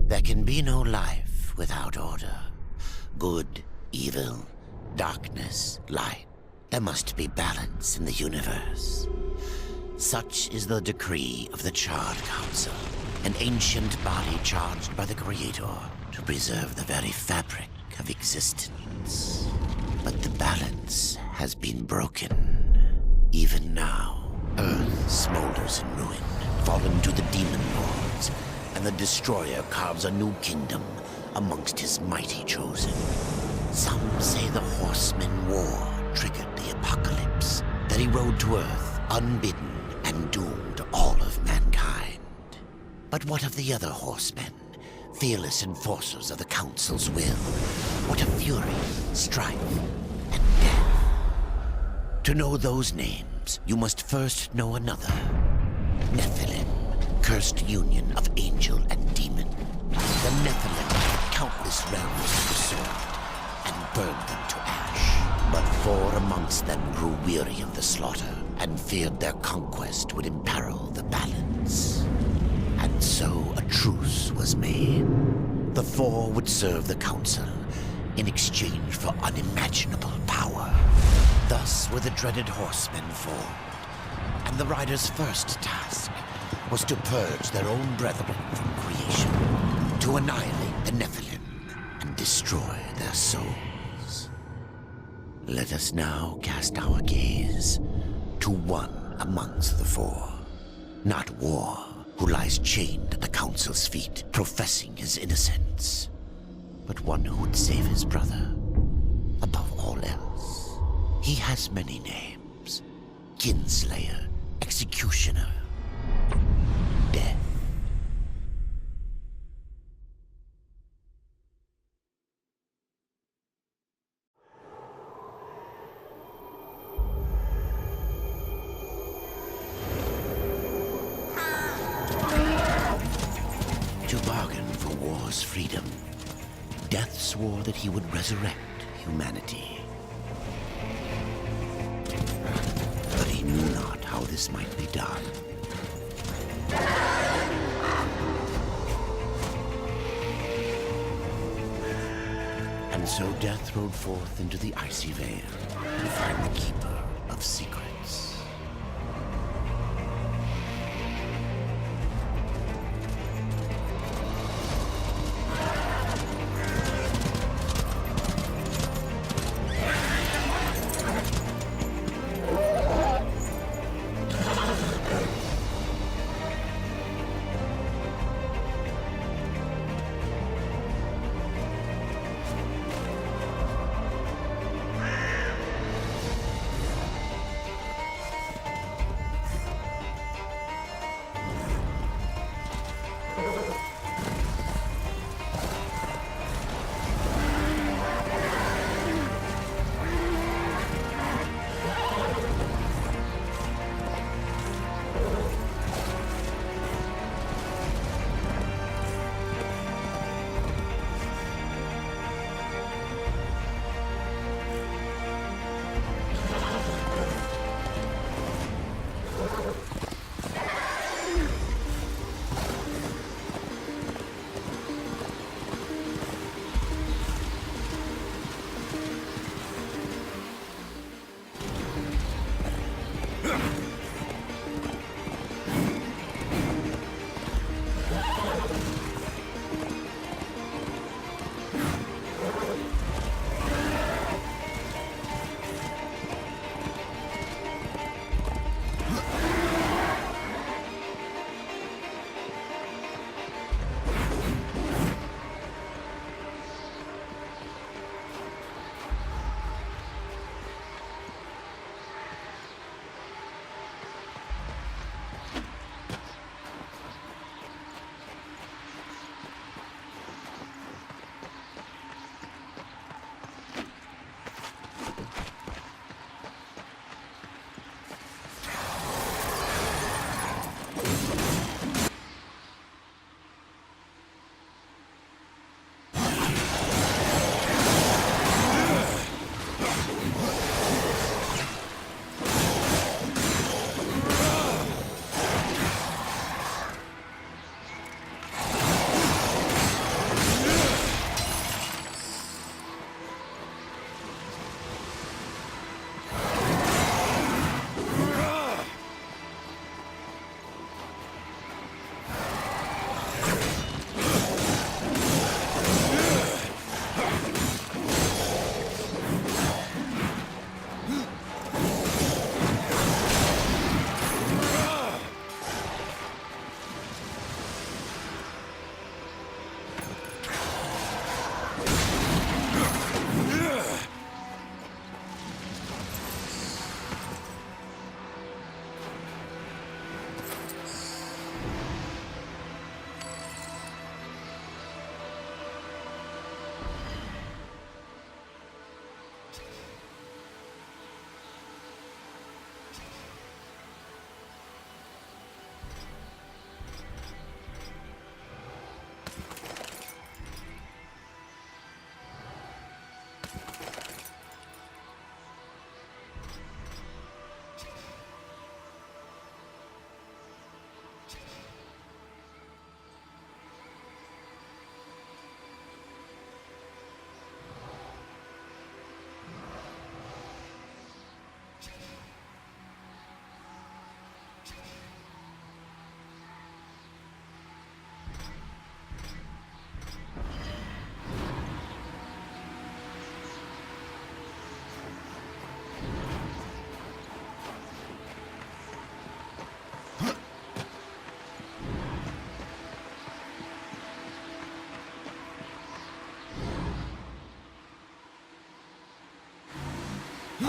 There can be no life without order. Good, evil, darkness, light. There must be balance in the universe. Such is the decree of the Charred Council, an ancient body charged by the Creator to preserve the very fabric of existence. But the balance has been broken. Even now, Earth smolders in ruin, fallen to the demon lords, and the Destroyer carves a new kingdom amongst his mighty chosen. Some say the Horsemen War triggered the apocalypse, that he rode to Earth unbidden and doomed all of mankind. But what of the other Horsemen, fearless enforcers of the Council's will? What of fury, strife, and death? To know those names, you must first know another. Nephilim, cursed union of angel and demon. The Nephilim had countless realms to sword and burned them to ash. But 4 amongst them grew weary of the slaughter and feared their conquest would imperil the balance. And so a truce was made. The 4 would serve the Council in exchange for unimaginable power. Thus were the dreaded Horsemen formed, and the Riders' first task was to purge their own brethren from creation, to annihilate the Nephilim and destroy their souls. Let us now cast our gaze to one amongst the 4. Not War, who lies chained at the Council's feet, professing his innocence, but one who would save his brother above all else. He has many names: Kinslayer, Executioner, Death. To bargain for war's freedom, Death swore that he would resurrect humanity. But he knew not how this might be done. And so Death rode forth into the icy veil to find the Keeper of Secrets.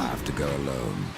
I have to go alone.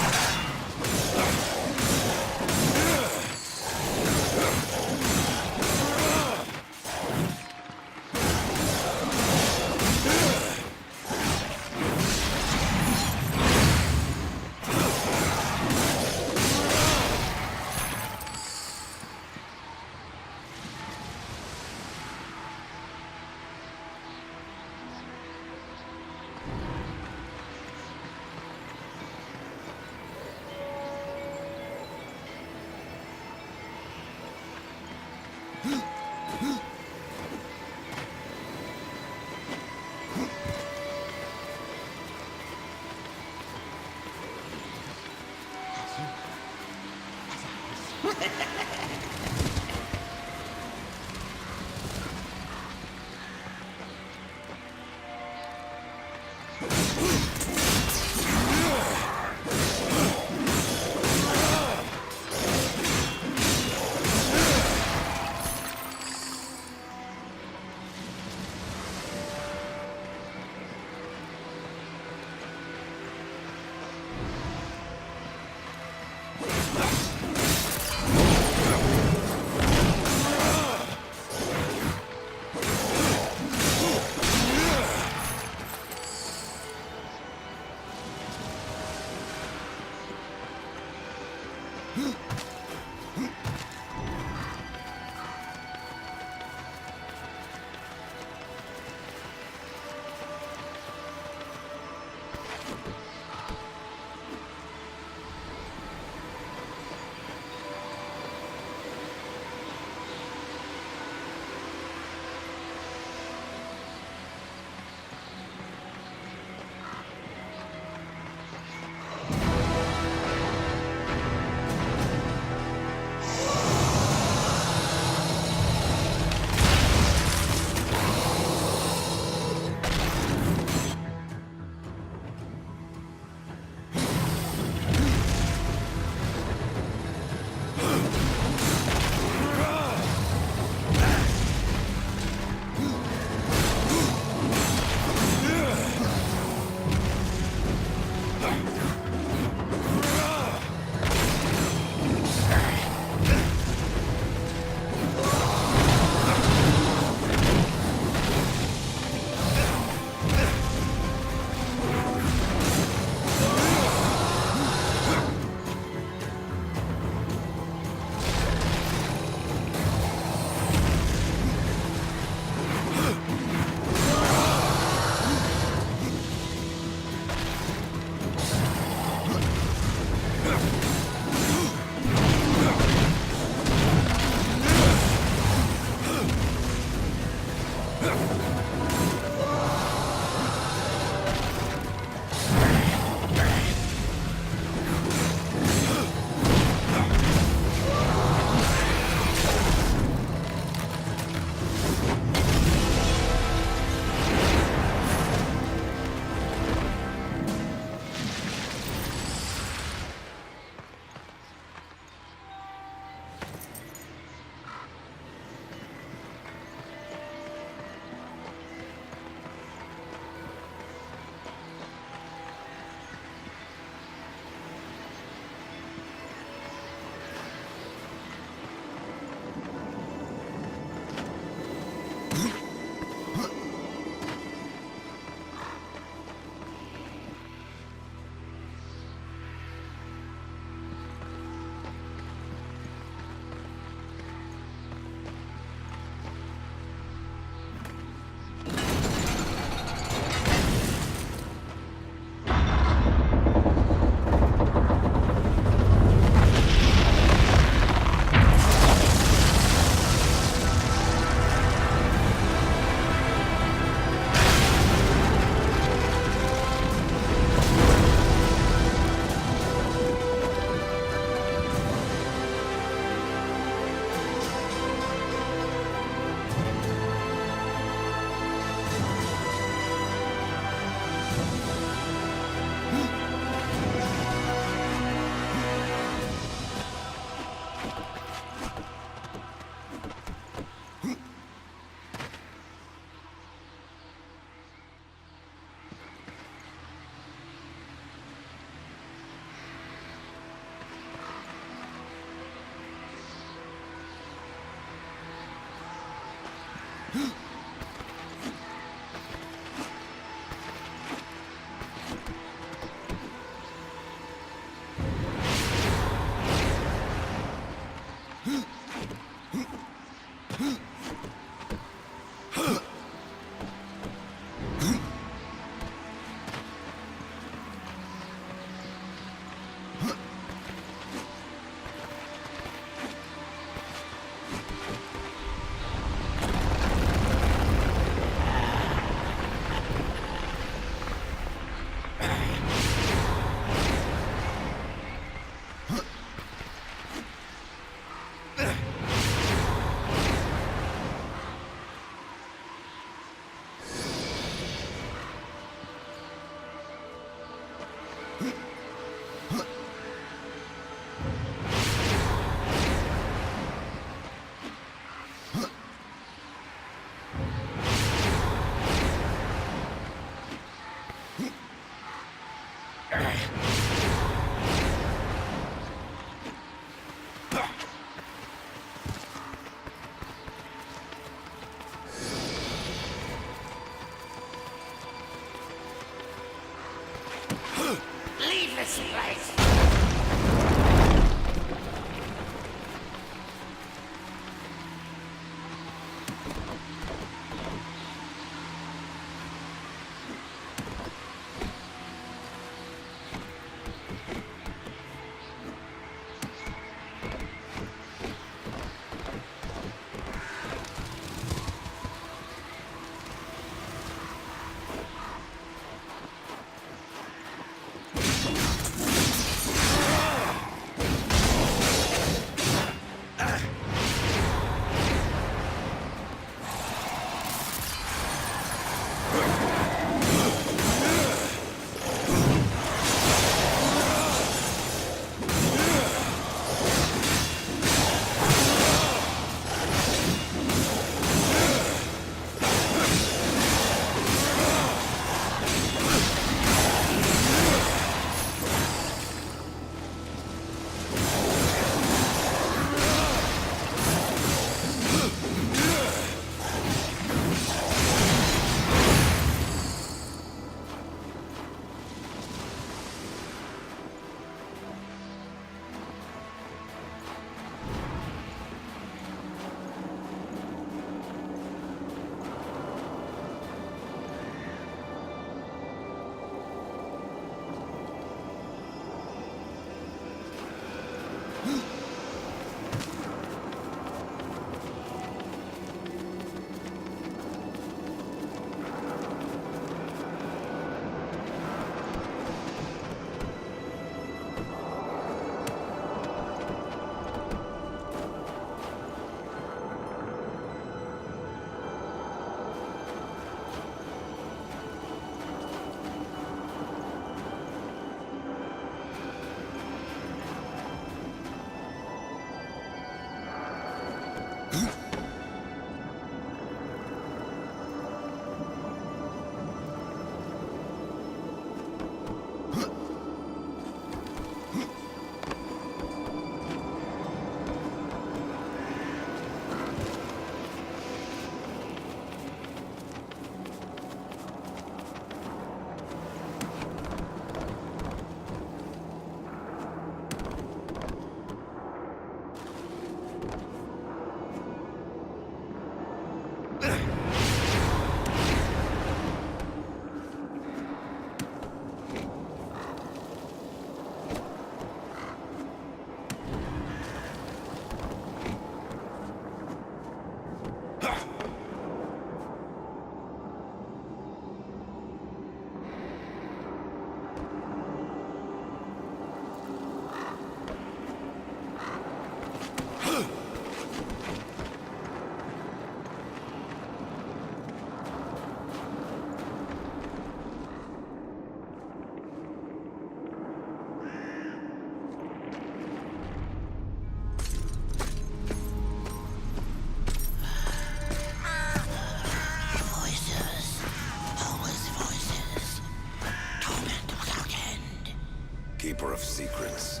Keeper of secrets,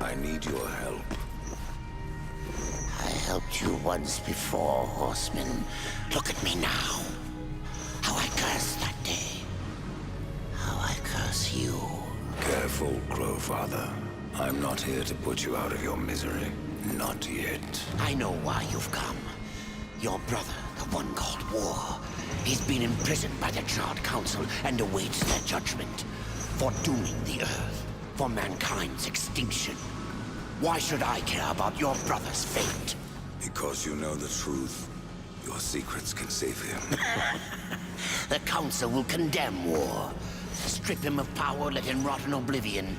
I need your help. I helped you once before, Horseman. Look at me now. How I cursed that day. How I curse you. Careful, Crowfather. I'm not here to put you out of your misery. Not yet. I know why you've come. Your brother, the one called War. He's been imprisoned by the Charred Council and awaits their judgment. For dooming the Earth. For mankind's extinction. Why should I care about your brother's fate? Because you know the truth. Your secrets can save him. The Council will condemn War. Strip him of power, let him rot in oblivion.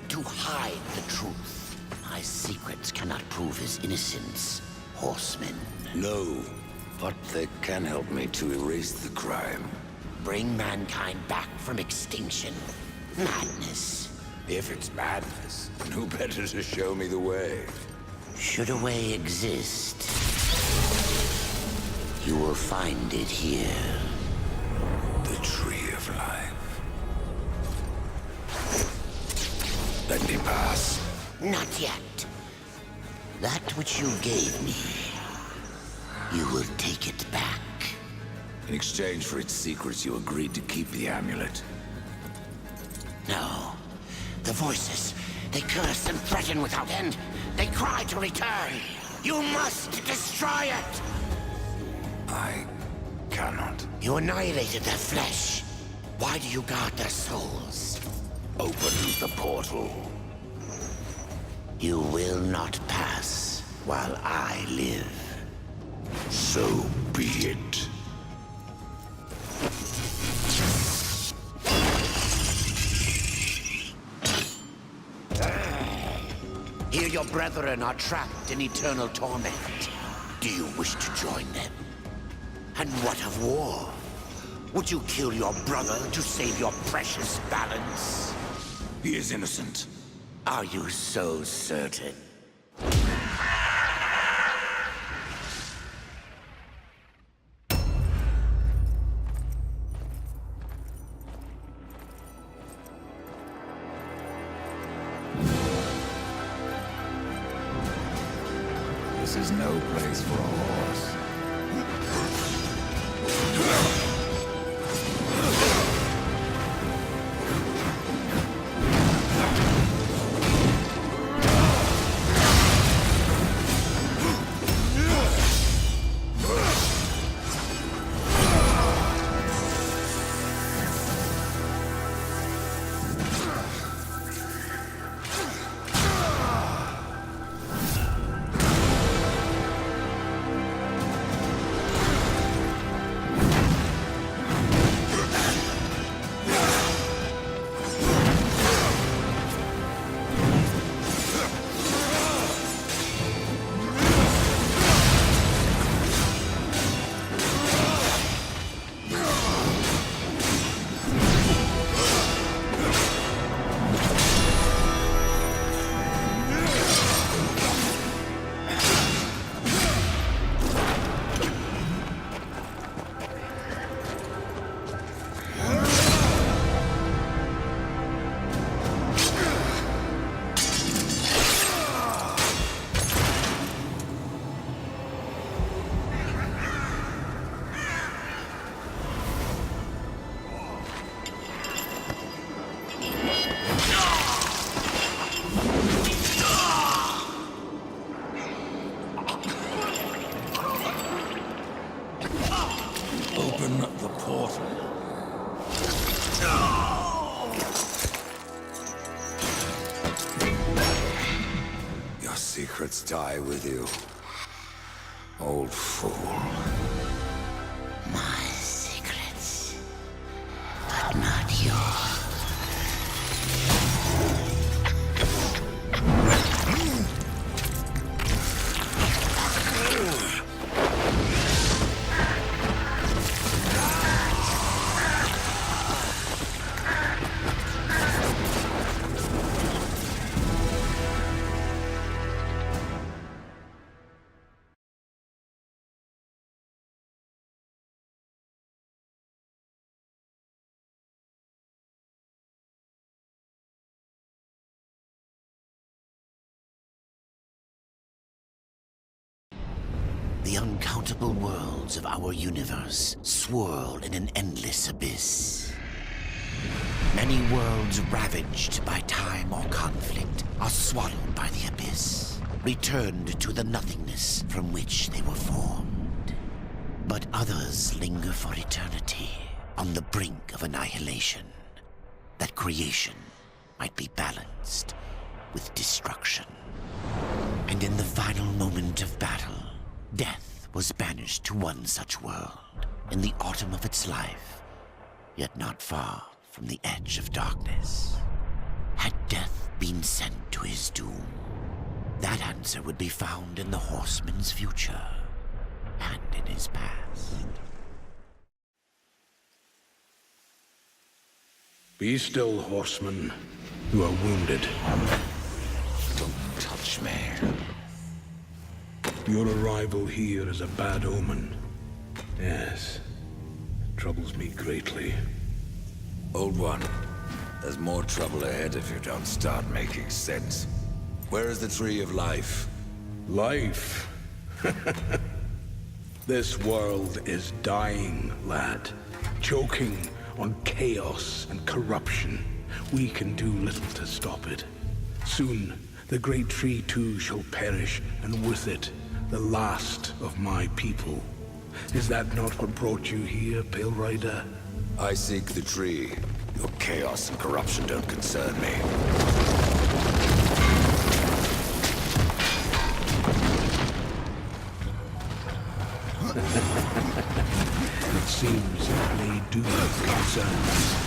To hide the truth. My secrets cannot prove his innocence, Horseman. No, but they can help me to erase the crime. Bring mankind back from extinction. Madness. If it's madness, who better to show me the way? Should a way exist, you will find it here. The Tree of Life. Let me pass. Not yet. That which you gave me, you will take it back. In exchange for its secrets, you agreed to keep the amulet. No. The voices, they curse and threaten without end. They cry to return. You must destroy it! I cannot. You annihilated their flesh. Why do you guard their souls? Open the portal. You will not pass while I live. So be it. Here your brethren are trapped in eternal torment. Do you wish to join them? And what of War? Would you kill your brother to save your precious balance? He is innocent. Are you so certain? This is no place for a horse. secrets die with you. Old fool. My secrets, but not yours. The uncountable worlds of our universe swirl in an endless abyss. Many worlds ravaged by time or conflict are swallowed by the abyss, returned to the nothingness from which they were formed. But others linger for eternity on the brink of annihilation, that creation might be balanced with destruction. And in the final moment of battle, death was banished to one such world in the autumn of its life, yet not far from the edge of darkness. Had death been sent to his doom? That answer would be found in the horseman's future and in his past. Be still, horseman. You are wounded. Don't touch me. Your arrival here is a bad omen. Yes. It troubles me greatly. Old one, there's more trouble ahead if you don't start making sense. Where is the Tree of Life? Life? This world is dying, lad. Choking on chaos and corruption. We can do little to stop it. Soon, the great tree too shall perish, and with it, the last of my people. Is that not what brought you here, Pale Rider? I seek the tree. Your chaos and corruption don't concern me. It seems they do concern us.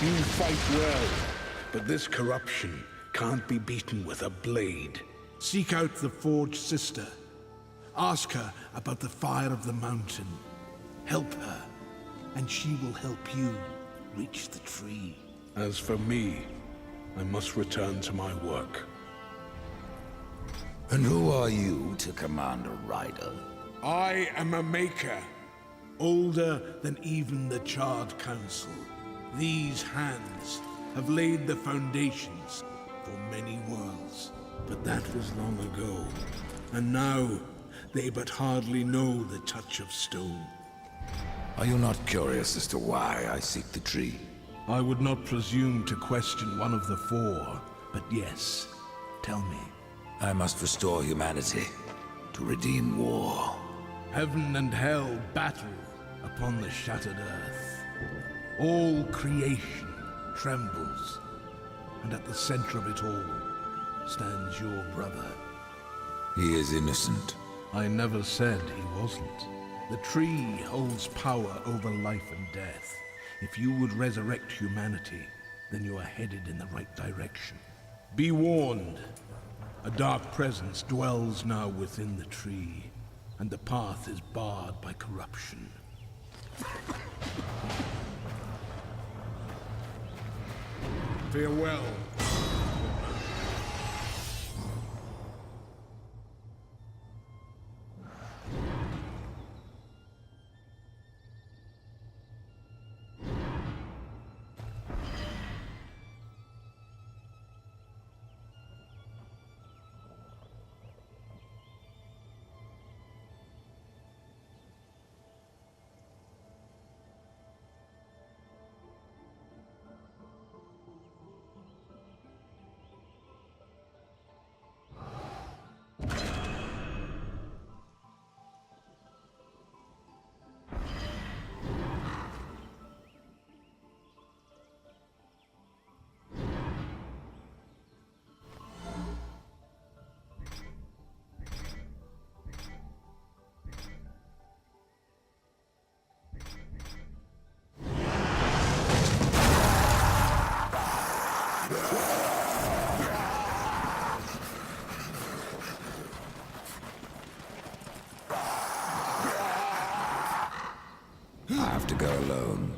You fight well, but this corruption can't be beaten with a blade. Seek out the Forge Sister. Ask her about the fire of the mountain. Help her, and she will help you reach the tree. As for me, I must return to my work. And who are you to command a rider? I am a maker, older than even the Charred Council. These hands have laid the foundations for many worlds, but that was long ago. And now, they but hardly know the touch of stone. Are you not curious as to why I seek the tree? I would not presume to question one of the four, but yes, tell me. I must restore humanity, to redeem war. Heaven and hell battle upon the shattered earth. All creation trembles, and at the center of it all stands your brother. He is innocent. I never said he wasn't. The tree holds power over life and death. If you would resurrect humanity, then you are headed in the right direction. Be warned. A dark presence dwells now within the tree, and the path is barred by corruption. Farewell. I have to go alone.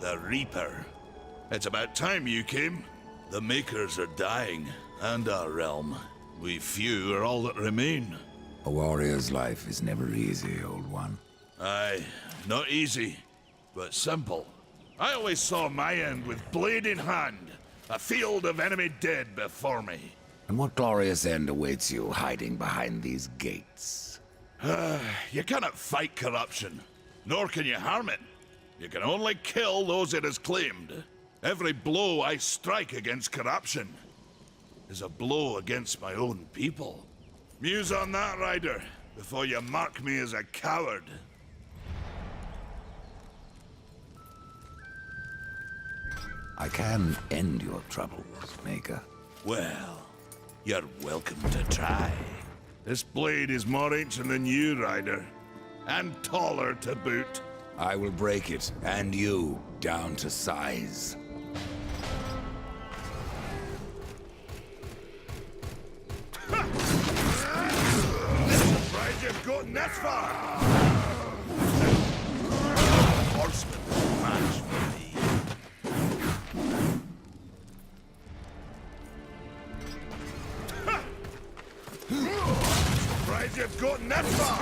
The Reaper. It's about time you came. The Makers are dying, and our realm. We few are all that remain. A warrior's life is never easy, old one. Aye, not easy, but simple. I always saw my end with blade in hand, a field of enemy dead before me. And what glorious end awaits you hiding behind these gates? You cannot fight corruption, nor can you harm it. You can only kill those it has claimed. Every blow I strike against corruption is a blow against my own people. Muse on that, Ryder, before you mark me as a coward. I can end your troubles, Maker. Well, you're welcome to try. This blade is more ancient than you, Ryder, and taller to boot. I will break it, and you, down to size. Surprised you've gotten this far! Horseman, match for me. Surprised you've gotten this far!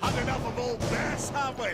Had enough of old Bess, have we?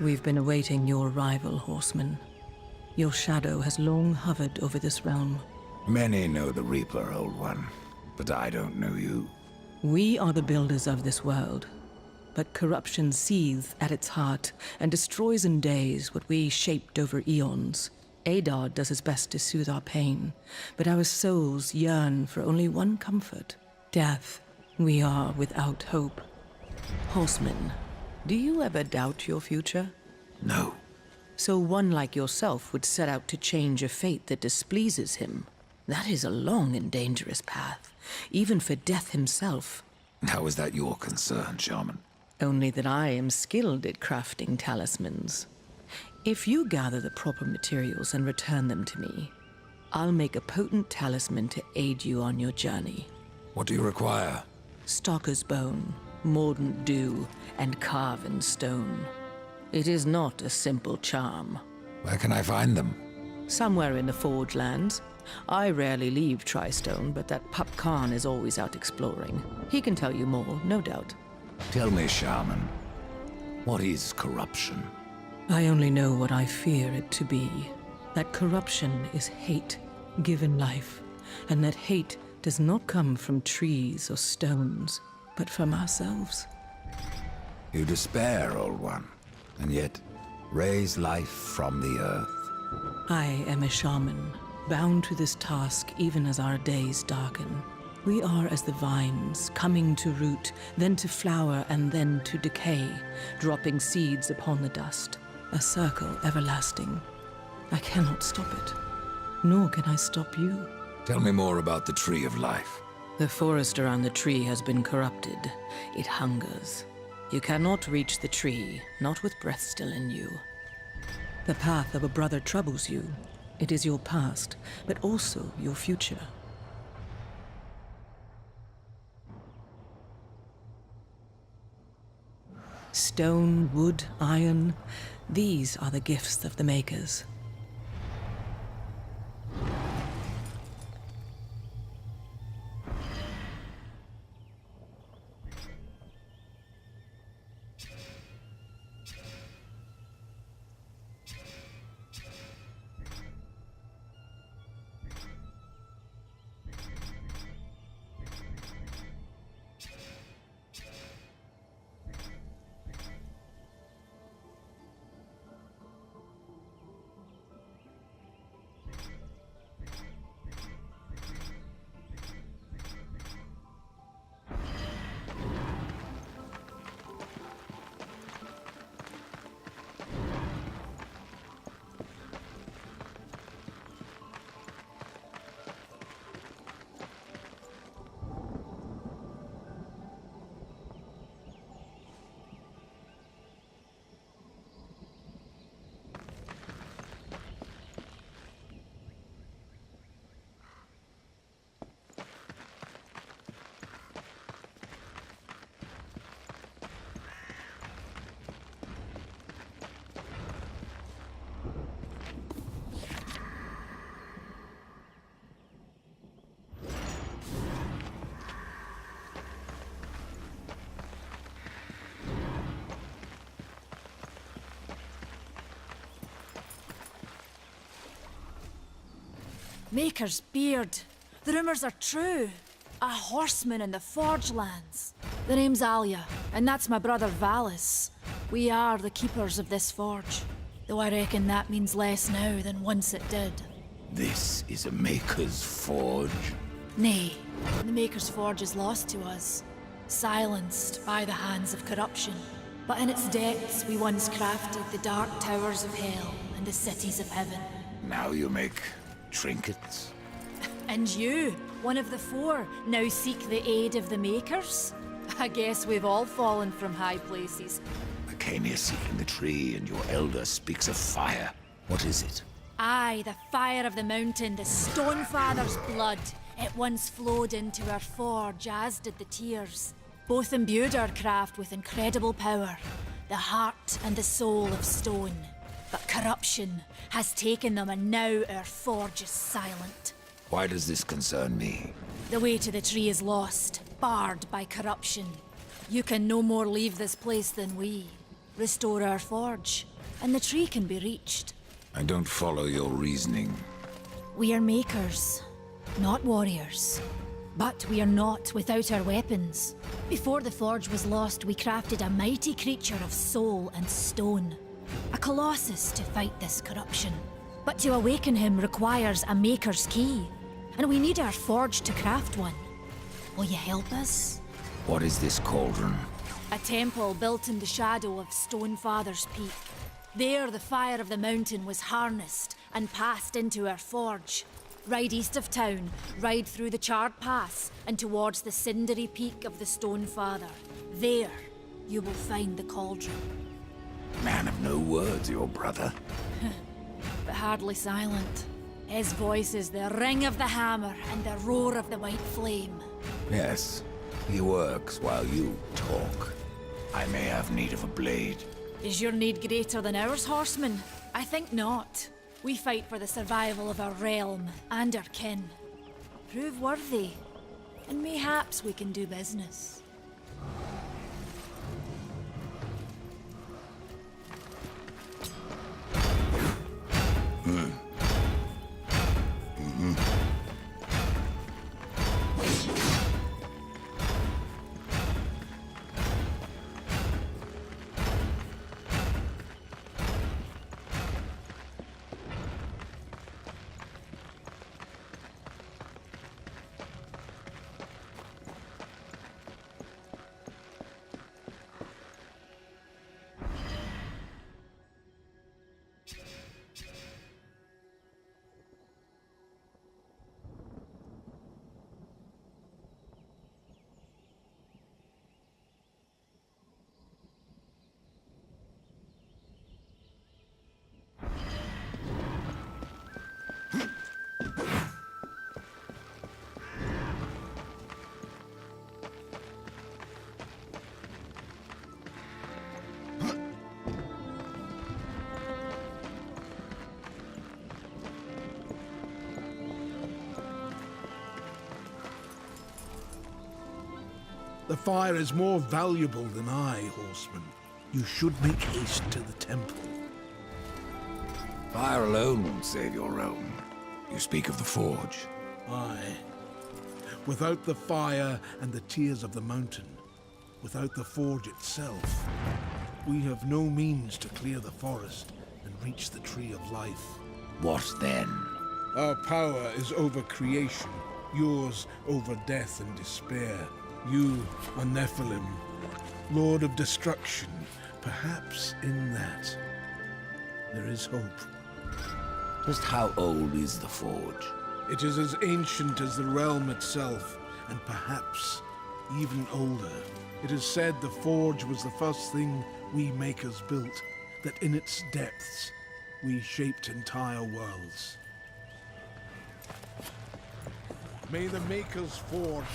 We've been awaiting your arrival, Horseman. Your shadow has long hovered over this realm. Many know the Reaper, Old One, but I don't know you. We are the builders of this world, but corruption seethes at its heart and destroys in days what we shaped over eons. Adar does his best to soothe our pain, but our souls yearn for only one comfort: death. We are without hope. Horseman, do you ever doubt your future? No. So one like yourself would set out to change a fate that displeases him. That is a long and dangerous path, even for Death himself. How is that your concern, Shaman? Only that I am skilled at crafting talismans. If you gather the proper materials and return them to me, I'll make a potent talisman to aid you on your journey. What do you require? Stalker's bone, mordant dew, and carven stone. It is not a simple charm. Where can I find them? Somewhere in the Forge Lands. I rarely leave Tristone, but that pup Khan is always out exploring. He can tell you more, no doubt. Tell me, Shaman, what is corruption? I only know what I fear it to be. That corruption is hate given life, and that hate does not come from trees or stones, but from ourselves. You despair, Old One, and yet raise life from the earth. I am a shaman, bound to this task even as our days darken. We are as the vines, coming to root, then to flower, and then to decay, dropping seeds upon the dust. A circle everlasting. I cannot stop it, nor can I stop you. Tell me more about the Tree of Life. The forest around the tree has been corrupted. It hungers. You cannot reach the tree, not with breath still in you. The path of a brother troubles you. It is your past, but also your future. stone, wood, iron. These are the gifts of the makers. Maker's beard. The rumors are true. A horseman in the Forge lands. The name's Alia, and that's my brother Valis. We are the keepers of this forge. Though I reckon that means less now than once it did. This is a Maker's Forge? Nay, the Maker's Forge is lost to us. Silenced by the hands of corruption. But in its depths we once crafted the dark towers of hell and the cities of heaven. Now you make trinkets? And you, one of the four, now seek the aid of the Makers? I guess we've all fallen from high places. I came here seeking the tree, and your elder speaks of fire. What is it? Aye, the fire of the mountain, the Stonefather's blood. It once flowed into our forge, as did the tears. Both imbued our craft with incredible power, the heart and the soul of stone. But corruption has taken them, and now our forge is silent. Why does this concern me? The way to the tree is lost, barred by corruption. You can no more leave this place than we. Restore our forge, and the tree can be reached. I don't follow your reasoning. We are makers, not warriors. But we are not without our weapons. Before the forge was lost, we crafted a mighty creature of soul and stone. A colossus to fight this corruption. But to awaken him requires a maker's key. And we need our forge to craft one. Will you help us? What is this cauldron? A temple built in the shadow of Stonefather's Peak. There the fire of the mountain was harnessed and passed into our forge. Ride east of town, ride through the charred pass, and towards the cindery peak of the Stonefather. There, you will find the cauldron. Man of no words, your brother. But hardly silent. His voice is the ring of the hammer and the roar of the white flame. Yes, he works while you talk. I may have need of a blade. Is your need greater than ours, horseman? I think not. We fight for the survival of our realm and our kin. Prove worthy, and mayhaps we can do business. The fire is more valuable than I, horseman. You should make haste to the temple. Fire alone won't save your realm. You speak of the forge. Aye. Without the fire and the tears of the mountain, without the forge itself, we have no means to clear the forest and reach the tree of life. What then? Our power is over creation, yours over death and despair. You are Nephilim, Lord of Destruction. Perhaps in that, there is hope. Just how old is the forge? It is as ancient as the realm itself, and perhaps even older. It is said the forge was the first thing we makers built, that in its depths we shaped entire worlds. May the Maker's forge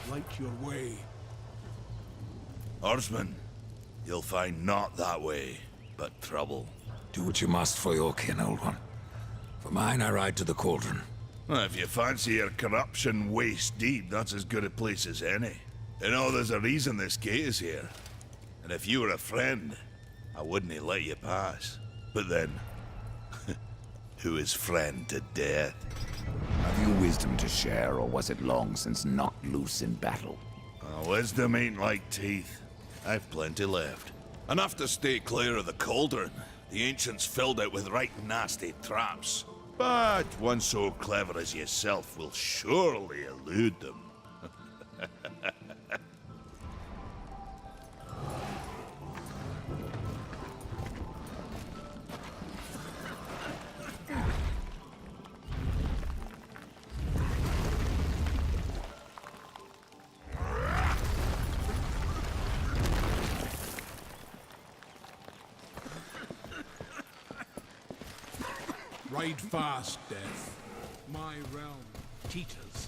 light your way. Horseman, you'll find not that way, but trouble. Do what you must for your kin, old one. For mine, I ride to the cauldron. Well, if you fancy your corruption waist deep, that's as good a place as any. You know, there's a reason this gate is here. And if you were a friend, I wouldn't let you pass. But then, who is friend to death? Have you wisdom to share, or was it long since knocked loose in battle? Wisdom ain't like teeth. I've plenty left. Enough to stay clear of the cauldron. The ancients filled it with right nasty traps. But one so clever as yourself will surely elude them. Ride fast, Death. My realm teeters